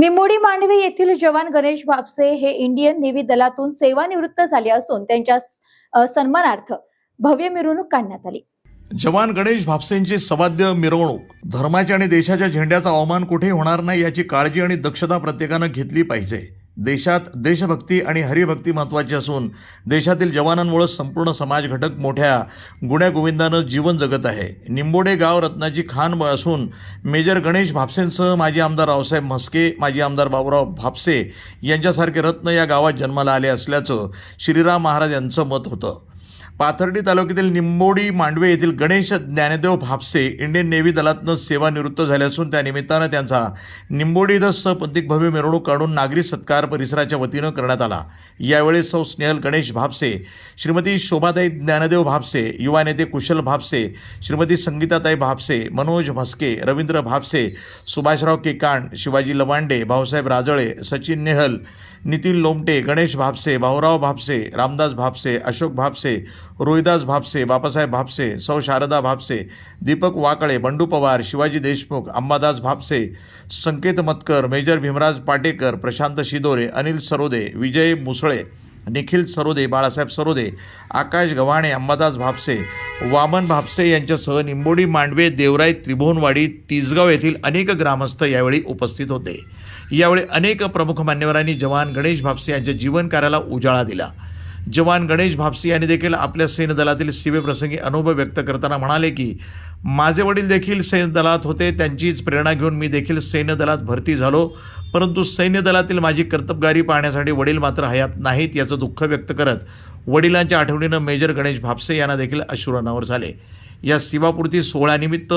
निंबोडी मांडवी येथील जवान गणेश भापसे हे इंडियन नेव्ही दलातून सेवानिवृत्त झाले असून त्यांच्या सन्मानार्थ भव्य मिरवणूक काढण्यात आली। जवान गणेश भापसेंची सवाद्य मिरवणूक। धर्माच्या आणि देशाच्या झेंड्याचा अवमान कुठे होणार नाही याची काळजी आणि दक्षता प्रत्येकानं घेतली पाहिजे। देशात देशभक्ती आणि हरिभक्ती महत्त्वाची असून देशातील जवानांमुळे संपूर्ण समाज घटक मोठ्या गुण्यागोविंदानं जीवन जगत आहे। निंबोडे गाव रत्नाची खान असून मेजर गणेश भापसेंसह माजी आमदार रावसाहेब म्हस्के, माजी आमदार बाबूराव भापसे यांच्यासारखे रत्न या गावात जन्माला आले असल्याचं श्रीराम महाराज यांचं मत होतं। पाथर्डी तालुक्यातील निंबोडी मांडवे येथील गणेश ज्ञानदेव भापसे इंडियन नेव्ही दलातनं सेवानिवृत्त झाले असून त्यानिमित्तानं त्यांचा निंबोडी इथं सपत्नीक भव्य मिरवणूक काढून नागरी सत्कार परिसराच्या वतीनं करण्यात आला। यावेळी सौ स्नेहल गणेश भापसे, श्रीमती शोभाताई ज्ञानदेव भापसे, युवा नेते कुशल भापसे, श्रीमती संगीताताई भापसे, मनोज म्हस्के, रवींद्र भापसे, सुभाषराव केकांड, शिवाजी लवांडे, भाऊसाहेब राजळे, सचिन नेहल, नितीन लोमटे, गणेश भापसे, भाऊराव भापसे, रामदास भापसे, अशोक भापसे, रोहिदास भापसे, बापासाहेब भापसे, सौ शारदा भापसे, दीपक वाकळे, बंडू पवार, शिवाजी देशमुख, अंबादास भापसे, संकेत मतकर, मेजर भीमराज पाटेकर, प्रशांत शिदोरे, अनिल सरोदे, विजय मुसळे, निखिल सरोदे, बाळासाहेब सरोदे, आकाश गव्हाणे, अंबादास भापसे, वामन भापसे यांच्यासह निंबोडी मांडवे, देवराई, त्रिभुवनवाडी, तिसगाव येथील अनेक ग्रामस्थ यावेळी उपस्थित होते। यावेळी अनेक प्रमुख मान्यवरांनी जवान गणेश भापसे यांच्या जीवन कार्याला उजाळा दिला। जवान गणेश भापसे यांनी देखील आपल्या सैन्य दलातील सेवेप्रसंगी अनुभव व्यक्त करताना म्हणाले की माझे वडील देखील सैन्य दलात होते, त्यांचीच प्रेरणा घेऊन मी देखील सैन्य दलात भरती झालो, परंतु सैन्य दलातील माझी कर्तबगारी पाहण्यासाठी वडील मात्र हयात नाहीत याचं दुःख व्यक्त करत वडिलांच्या आठवणीनं मेजर गणेश भापसे यांना देखील अश्रू अनावर झाले। या सेवापूर्ती सोहळ्यानिमित्त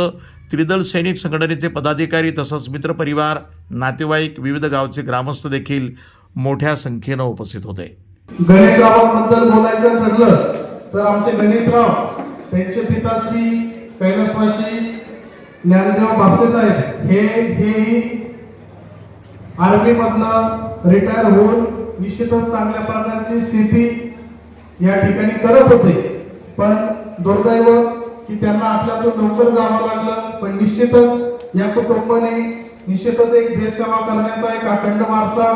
त्रिदल सैनिक संघटनेचे पदाधिकारी तसंच मित्रपरिवार, नातेवाईक, विविध गावचे ग्रामस्थ देखील मोठ्या संख्येनं उपस्थित होते। गणेशरावांबद्दल बोलायचं ठरलं तर आमचे गणेशराव त्यांचे पिताश्री कैलासवासी ज्ञानदेव भापसे साहेब हेही आर्मी मधनं रिटायर होऊन निश्चितच चांगल्या प्रकारची शेती या ठिकाणी करत होते, पण दुर्दैव की त्यांना आपल्यातून लवकर जावं लागलं। पण निश्चितच या कुटुंबाने निश्चितच एक देशसेवा करण्याचा एक अखंड वारसा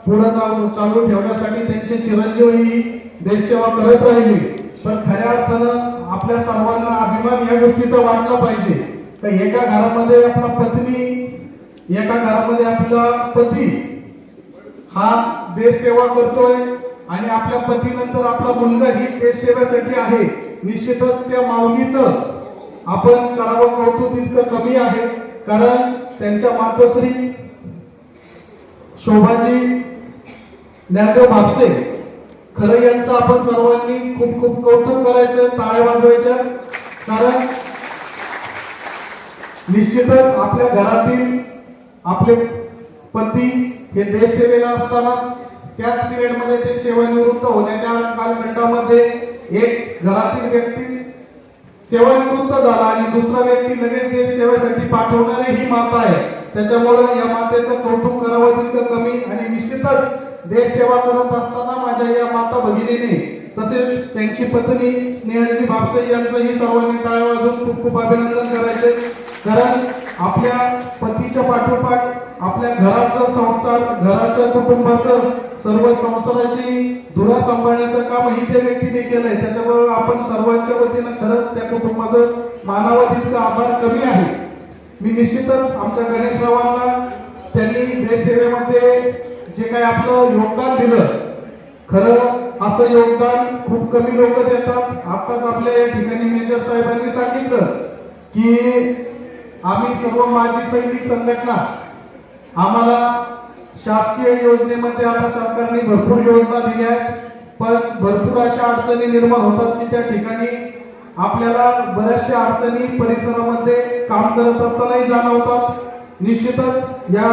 पुढे चालू ठेवण्यासाठी त्यांचे चिरंजीवही देशसेवा करत राहिले। पण खऱ्या अर्थानं आपल्या सर्वांना अभिमान या गोष्टीचा वाटला पाहिजे की एका घरामध्ये आपला पत्नी, एका घरामध्ये आपला पती हा देशसेवा करतोय आणि आपल्या पतीनंतर आपला मुलगा ही देशसेवेसाठी आहे। निश्चितच त्या माऊलीचं आपण करावं कौतुक इतकं कमी आहे, कारण त्यांच्या मातोश्री शोभाजी ज्ञानदेव भापसे खरं यांचं आपण सर्वांनी खूप खूप कौतुक करायचं, टाळ्या वाजवायच्या, कारण निश्चितच आपल्या घरातील आपले पती हे देशसेवेला असताना त्याच पिरियडमध्ये ते सेवानिवृत्त होण्याच्या कालखंडामध्ये एक घरातील व्यक्ती सेवानिवृत्त झाला आणि दुसरा व्यक्ती लगेच देश सेवेसाठी पाठवणारी ही माता आहे। त्याच्यामुळे या मातेचं कौतुक करावं तितकं कमी। आणि निश्चितच देश सेवा करत असताना माझ्या या माता भगिनीने तसेच त्यांची पत्नी स्नेहलजी भापसे यांचंही सर्वांनी टाळ्या वाजवून खूप खूप अभिनंदन करायचे, कारण आपल्या पतीच्या पाठोपाठ आपल्या घराचं संसार, घराचं, कुटुंबाचं सर्व संसाराची धुरा सांभाळण्याचं काम ही त्या व्यक्तीने केलंय। त्याच्याबरोबर आपण सर्वांच्या वतीनं खरंच त्या कुटुंबाचं मानावं तितकं आभार कमी आहे। मी निश्चितच आमच्या गणेशरावांना त्यांनी देशसेवेमध्ये जे काही आपलं योगदान दिलं, खरं असं योगदान खूप कमी लोक देतात। आताच आपल्या या ठिकाणी मेजर साहेबांनी सांगितलं की आम्ही सर्व माजी सैनिक संघटना आम्हाला शासकीय योजनेमध्ये आता सरकारने भरपूर योजना दिल्या आहेत, पण भरपूर अशा अडचणी निर्माण होतात की त्या ठिकाणी आपल्याला बऱ्याचशा अडचणी परिसरामध्ये काम करत असतानाही जाणवतात। निश्चितच या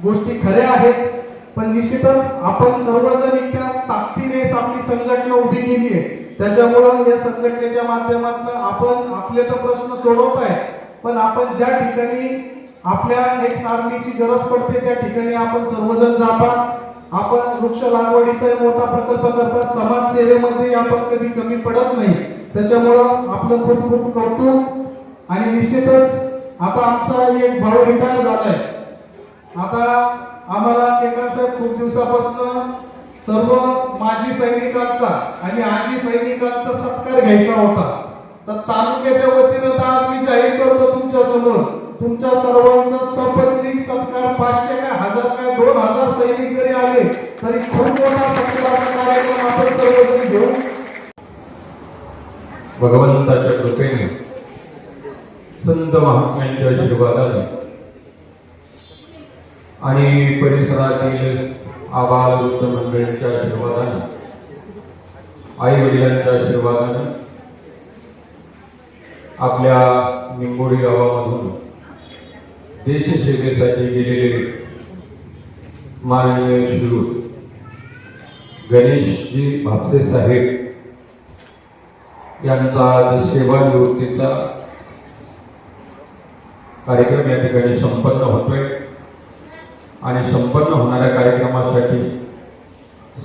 गोष्टी खऱ्या आहेत, पण निश्चितच आपण सर्वजण इतक्या ताकदीने आपली संघटना उभी केली आहे, त्याच्यामुळे या संघटनेच्या माध्यमातून आपण आपले तर प्रश्न सोडवत आहे, पण आपण ज्या ठिकाणी आपल्या एक सारणीची गरज पडते त्या ठिकाणी आपण सर्वजण जाता। आपण वृक्ष लागवडीचा मोठा प्रकल्प करतात, समाज सेवेमध्ये आपण कधी कमी पडत नाही, त्याच्यामुळं आपलं खूप खूप कौतुक। आणि निश्चितच आता आमचा एक भाऊ रिटायर झालाय, आता आम्हाला केदार साहेब खूप दिवसापासून सर्व माजी सैनिकांचा आणि आजी सैनिकांचा सत्कार घ्यायचा होता. तर तालुक्याच्या वतीनं तर आज मी जाहीर करतो तुमच्या समोर, तुमच्या सर्वांचा सपत्नीक सत्कार 500 काय 1000 काय 2000 सैनिक जरी आले तरी खूप मोठा सत्काराचा कार्यक्रम आपण सर्वजण घेऊ. भगवंताच्या कृपेने संत महात्म्यांच्या आशीर्वादाने आणि परिसरातील आबालवृद्ध मंडळींच्या आशीर्वादाने, आई वडिलांच्या आशीर्वादाने आपल्या निंबोडी गावामधून देशसेवेसाठी गेलेले माननीय श्रीयुत गणेशजी भापसे साहेब यांचा आज सेवानिवृत्तीचा कार्यक्रम या ठिकाणी संपन्न होतोय आणि संपन्न होणाऱ्या कार्यक्रमासाठी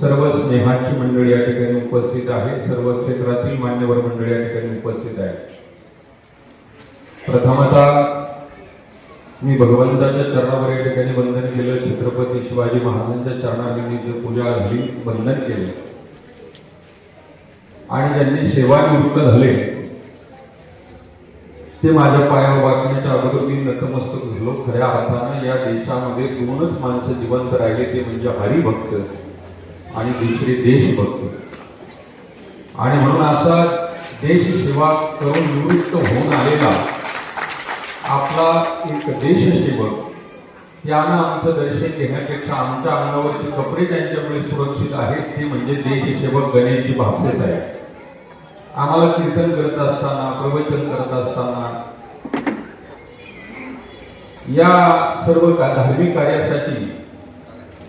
सर्व स्नेहाची मंडळी या ठिकाणी उपस्थित आहे. सर्व क्षेत्रातील मान्यवर मंडळी या ठिकाणी उपस्थित आहे. प्रथमतः मी भगवंताच्या चरणावर या ठिकाणी वंदन केलं. छत्रपती शिवाजी महाराजांच्या चरणांनी पूजा झाली, वंदन केले आणि ज्यांनी सेवानिवृत्त झाले ते माझ्या पायावर वाकण्याच्या अगोदर मी नतमस्तक झालो. खऱ्या अर्थानं या देशामध्ये दोनच माणसं जिवंत राहिले, ते म्हणजे हरिभक्त आणि दुसरे देशभक्त. आणि म्हणून असा देशसेवा करून निवृत्त होऊन आलेला आपला एक देशसेवक यानं आमचं दर्शन घेण्यापेक्षा आमच्या अंगावरचे कपडे त्यांच्यामुळे सुरक्षित आहेत, ते म्हणजे देशसेवक गणेशजी भापसे साहेब. आम्हाला कीर्तन करत असताना, प्रवचन करत असताना या सर्व धार्मिक कार्यासाठी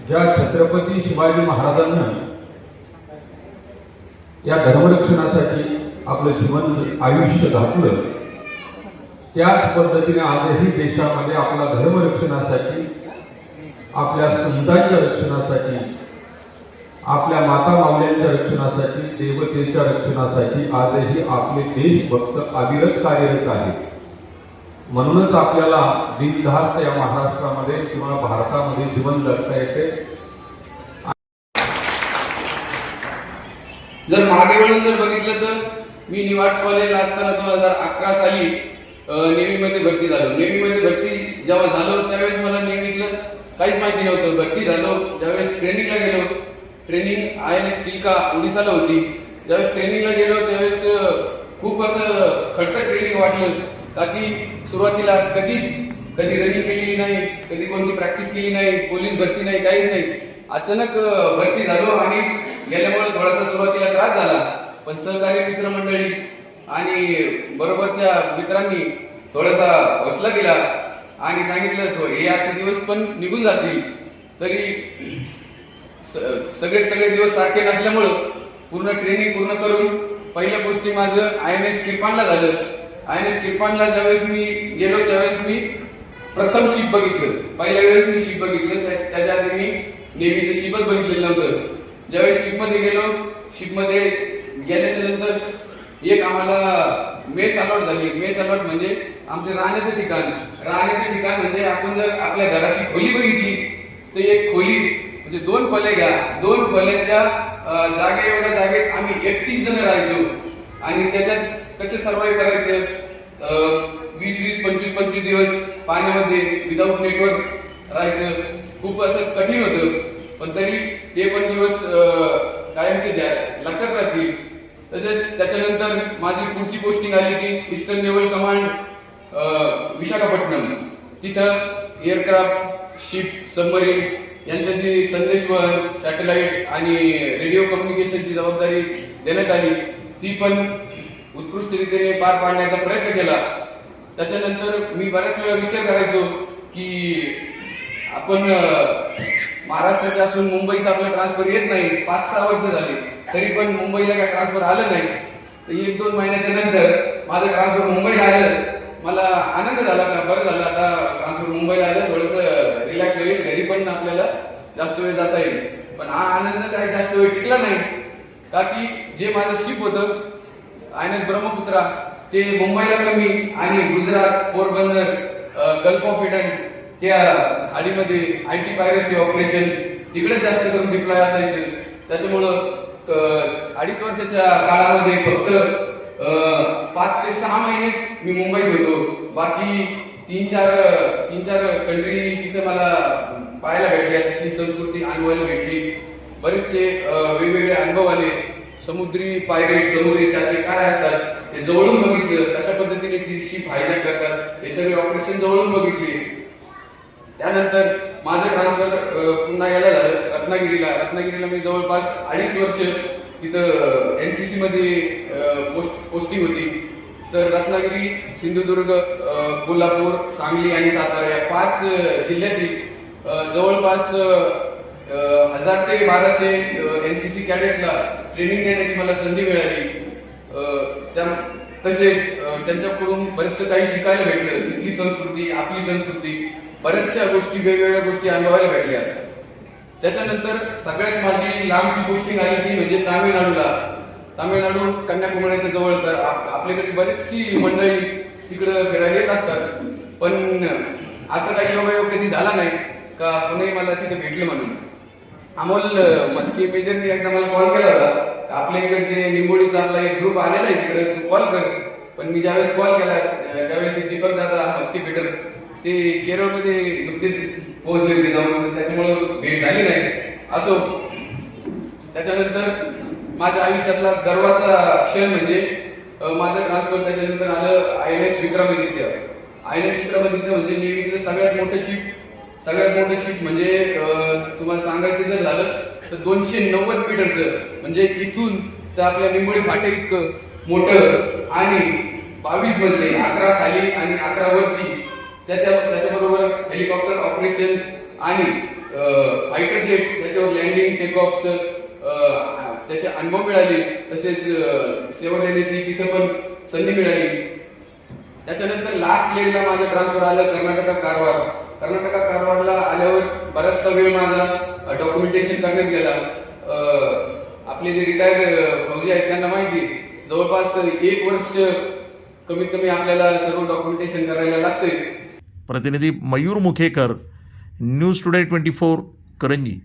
ज्या छत्रपती शिवाजी महाराजांना या धर्मरक्षणासाठी आपलं जीवन आयुष्य घातलं, त्याच पद्धतीने आजही देशामध्ये आपल्या धर्मरक्षणासाठी, आपल्या संतांच्या रक्षणासाठी, आपल्या माता मावल्यांच्या रक्षणासाठी, देवतेच्या रक्षणासाठी आजही आपले देशभक्त अविरत कार्यरत आहेत. म्हणूनच आपल्याला बिनधास्त या महाराष्ट्रामध्ये किंवा भारतामध्ये जीवन जगता येते. जर मागे वळून जर बघितलं तर मी निवास कॉलेजला असताना 2011 साली नेव्हीमध्ये भरती झालो. नेव्हीमध्ये भरती जेव्हा झालो त्यावेळेस मला नेव्हीतलं काहीच माहिती नव्हतं. भरती झालो ज्यावेळेस ट्रेनिंगला गेलो, ट्रेनिंग INS चिल्का ओडिसाला होती. ज्यावेळेस ट्रेनिंगला गेलो त्यावेळेस खूप असं खडतर ट्रेनिंग वाटलं, का की सुरुवातीला कधी रनिंग केलेली नाही, कधी कोणती प्रॅक्टिस केली नाही, पोलीस भरती नाही, काहीच नाही. अचानक भरती झालो आणि गेल्यामुळे थोडासा सुरुवातीला त्रास झाला, पण सहकारी मित्रमंडळी आणि बरोबरच्या मित्रांनी थोडासा हौसला दिला आणि सांगितलं हे असे दिवस पण निघून जातील. तरी सगळे दिवस सारखे नसल्यामुळं पूर्ण ट्रेनिंग पूर्ण करून पहिल्या गोष्टी माझं INS किरपानला झालं. INS किरपानला ज्यावेळेस मी गेलो त्यावेळेस मी प्रथम शिप बघितलं. पहिल्या वेळेस मी शिप बघितलं, त्याच्या आधी मी नेव्हीचं शिपच बघितलेलं नव्हतं. ज्यावेळेस शिपमध्ये गेलो, शिपमध्ये गेल्याच्या नंतर एक आम्हाला मेस अलॉट झाली. मेस अलॉट म्हणजे आमचं राहण्याचं ठिकाण. राहण्याचं ठिकाण म्हणजे आपण जर आपल्या घराची खोली बघितली तर एक खोली म्हणजे 2 खोल्या घ्या, 2 खोल्याच्या एवढ्या जागेत आम्ही 31 जण राहायचो. आणि त्याच्यात कसं सर्वाइव्ह करायचं, 20-25 दिवस पाण्यामध्ये विदाऊट नेटवर्क राहायचं. खूप असं कठीण होतं, पण तरी ते पण दिवस कायमचे लक्षात राहतील. तसेच त्याच्यानंतर माझी पुढची पोस्टिंग आली ती ईस्टर्न नेव्हल कमांड विशाखापट्टणम. तिथं एअरक्राफ्ट, शिप, सबमरीन यांच्याशी संदेशवहन, सॅटेलाइट आणि रेडिओ कम्युनिकेशनची जबाबदारी देण्यात आली. ती पण उत्कृष्टरीतीने पार पाडण्याचा प्रयत्न केला. त्याच्यानंतर मी बऱ्याच वेळा विचार करायचो की आपण महाराष्ट्राचे असून मुंबईत आपलं ट्रान्सफर येत नाही. 5-6 वर्ष झाली तरी पण मुंबईला काय ट्रान्सफर आलं नाही. तर 1-2 महिन्याच्या नंतर माझं ट्रान्सफर मुंबईला आलं. मला आनंद झाला, का बरं झालं आता ट्रान्सफर मुंबईला आलं, थोडंसं रिलॅक्स होईल, घरी पण आपल्याला जास्त वेळ जाता येईल. पण हा आनंद काही जास्त वेळ टिकला नाही, का की जे माझं शिप होतं INS ब्रह्मपुत्रा ते मुंबईला कमी आणि Gujarat, Porbandar, gulf of Aden त्या खाडीमध्ये IT पायरसी ऑपरेशन तिकडे जास्त करून डिप्लॉय असायचं. त्याच्यामुळं 2.5 वर्षाच्या काळामध्ये फक्त 5 ते 6 महिनेच मी मुंबईत होतो. बाकी 3-4 कंट्री तिथे मला पाहायला भेटल्या, तिथली संस्कृती अनुभवायला भेटली. बरेचसे वेगवेगळे अनुभव आले. समुद्री पायरेट, समुद्री चाचे काय असतात ते जवळून बघितलं. कशा पद्धतीने ती शिप हायजॅक करतात हे सगळे ऑपरेशन जवळून बघितले. त्यानंतर माझं ट्रान्सफर पुन्हा यायला झालं रत्नागिरीला मी जवळपास 2.5 वर्ष तिथं NCC मध्ये पोस्टिंग होती. तर रत्नागिरी, सिंधुदुर्ग, कोल्हापूर, सांगली आणि सातारा या 5 जिल्ह्यातील जवळपास 1000 ते 1200 NCC कॅडेट्सला ट्रेनिंग देण्याची मला संधी मिळाली. तसेच त्यांच्याकडून बरेचसं काही शिकायला भेटलं. तिथली संस्कृती, आपली संस्कृती, बऱ्याचशा गोष्टी, वेगवेगळ्या गोष्टी अनुभवायला भेटल्या. त्याच्यानंतर सगळ्यात माझी लांबची पोस्टिंग आली ती म्हणजे तामिळनाडू कन्याकुमारीच्या जवळ. सर आपल्याकडे बरीचशी मंडळी तिकडं फिरायला येत असतात, पण असं काही योगायोग कधी झाला नाही का कोणी मला तिथे भेटलं म्हणून. अमोल मस्के मेजरने एकदा मला कॉल केला होता, आपल्या इकडचे निंबोडीचा आपला एक ग्रुप आलेला आहे तिकडे, तू कॉल कर. पण मी ज्यावेळेस कॉल केला त्यावेळेस दीपक दादा मस्के पीटर ते केरळमध्ये नुकतेच पोहोचले होते जाऊन, त्याच्यामुळे भेट झाली नाही. असो, त्याच्यानंतर माझ्या आयुष्यातला गर्वाचा क्षण म्हणजे माझं ट्रान्सफर त्याच्यानंतर आलं INS विक्रमादित्य. INS विक्रमादित्य म्हणजे नेव्हीतलं सगळ्यात मोठं शिप म्हणजे तुम्हाला सांगायचं जर झालं तर 290 मीटरचं, म्हणजे इथून तर आपल्या निंबोडी फाटे इतकं मोठं आणि 22 मध्ये 11 खाली आणि 11 वरती. त्याच्याबरोबर हेलिकॉप्टर ऑपरेशन्स आणि फायटर जेट त्याच्यावर लँडिंग टेक ऑफचं त्याचे अनुभव मिळाले. तसेच सेवा देण्याची तिथं पण संधी मिळाली. त्याच्यानंतर लास्ट लेगला माझं ट्रान्सफर आलं कर्नाटका कारवारला आल्यावर बराचसा वेळ माझा डॉक्युमेंटेशन करण्यात गेला. आपले जे रिटायर फौजी आहेत त्यांना माहिती जवळपास 1 वर्ष कमीत कमी आपल्याला सर्व डॉक्युमेंटेशन करायला लागते. प्रतिनिधी मयूर मुखेकर, न्यूज टुडे 24, करंजी.